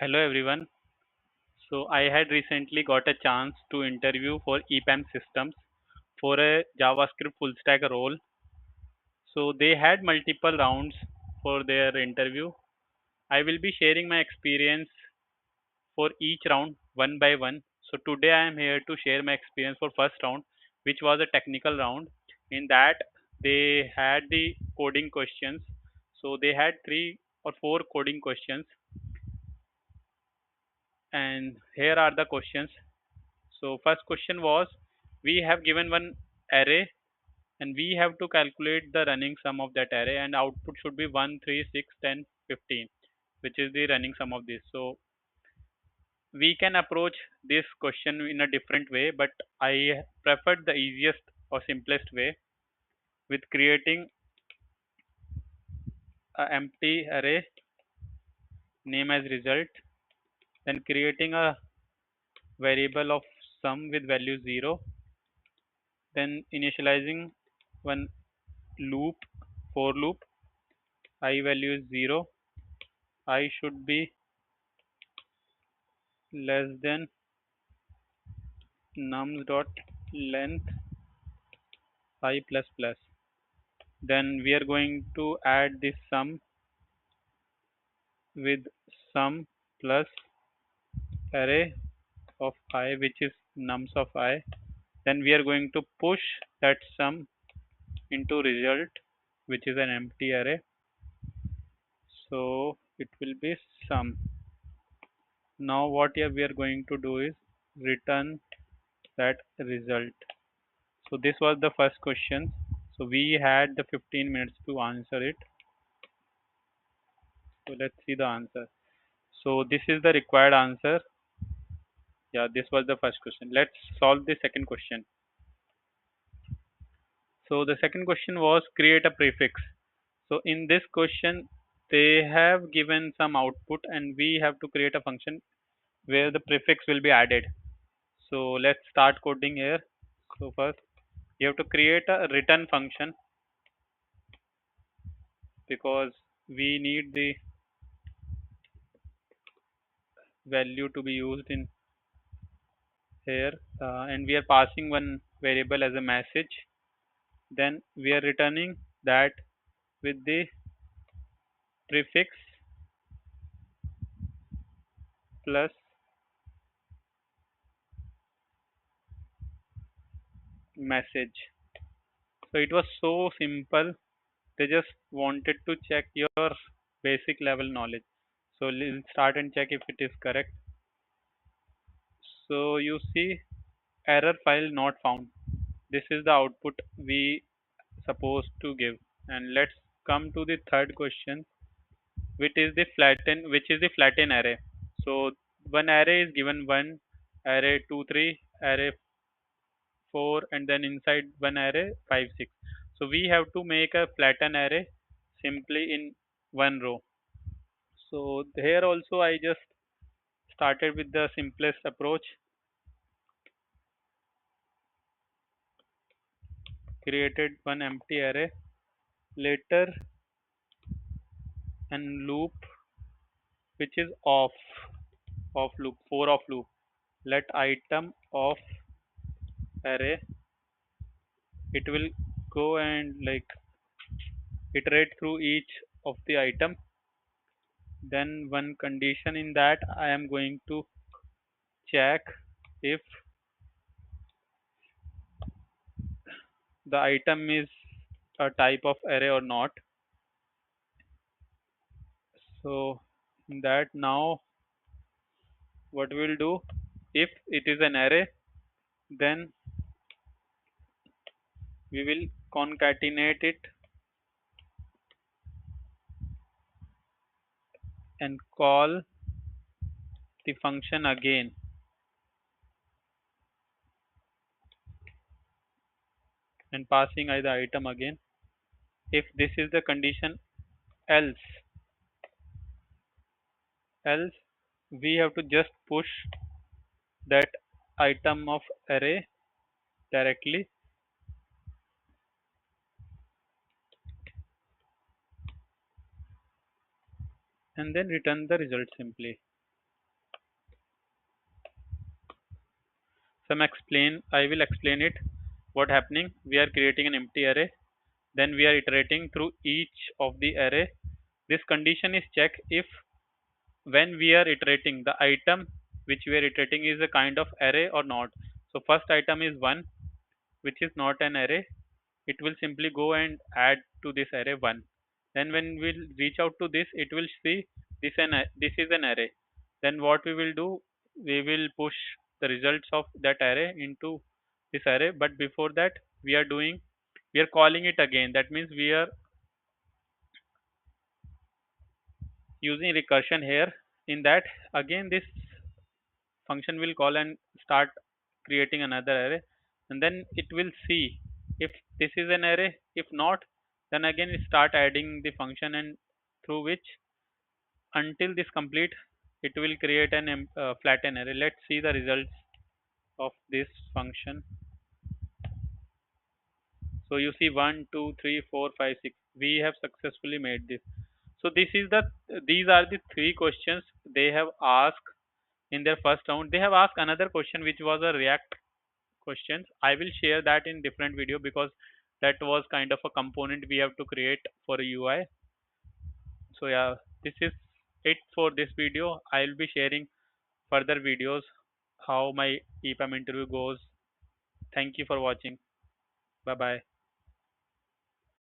Hello everyone. So I had recently got a chance to interview for EPAM Systems for a JavaScript full stack role. So they had multiple rounds for their interview. I will be sharing my experience for each round one by one. So today I am here to share my experience for first round, which was a technical round. In that they had the coding questions. So they had three or four coding questions, and here are the questions. So first question was, we have given one array and we have to calculate the running sum of that array, and output should be 1, 3, 6, 10, 15, which is the running sum of this. So we can approach this question in a different way, but I preferred the easiest or simplest way with creating a empty array name as result, then creating a variable of sum with value 0, then initializing one loop, for loop, I value is 0, I should be less than nums dot length I plus plus. Then we are going to add this sum with sum plus array of I, which is nums of I. Then we are going to push that sum into result, which is an empty array. So it will be sum. Now what we are going to do is return that result. So this was the first question. So we had the 15 minutes to answer it. So let's see the answer. So this is the required answer. Yeah, this was the first question. Let's solve the second question. So the second question was create a prefix. So in this question, they have given some output and we have to create a function where the prefix will be added. So let's start coding here. So first, you have to create a return function because we need the value to be used in here, and we are passing one variable as a message. Then we are returning that with the prefix plus message. So it was so simple. They just wanted to check your basic level knowledge. So let's start and check if it is correct. So you see error file not found. This is the output we supposed to give. And let's come to the third question, which is the flatten array. So one array is given 1, array 2, 3, array 4, and then inside one array 5, 6. So we have to make a flatten array simply in one row. So here also I just started with the simplest approach, created one empty array, later and loop which is off loop, for off loop. Let item of array, it will go and like iterate through each of the item. Then one condition in that I am going to check if the item is a type of array or not. So in that, now what we'll do, if it is an array, then we will concatenate it and call the function again, and passing the item again. If this is the condition, else we have to just push that item of array directly, and then return the result simply. I will explain it. What happening? We are creating an empty array. Then we are iterating through each of the array. This condition is check if when we are iterating the item which we are iterating is a kind of array or not. So first item is 1, which is not an array. It will simply go and add to this array 1. Then when we'll reach out to this, it will see this is an array. Then what we will do, we will push the results of that array into this array. But before that, we are calling it again. That means we are using recursion here. In that, again this function will call and start creating another array, and then it will see if this is an array. If not, then again it start adding the function, and through which until this complete, it will create an flatten array. Let's see the results of this function. So you see 1 2 3 4 5 6, we have successfully made this. So these are the three questions they have asked in their first round. They have asked another question which was a React questions. I will share that in different video because that was kind of a component we have to create for a UI. So yeah, this is it for this video. I'll be sharing further videos how my EPAM interview goes. Thank you for watching. Bye bye.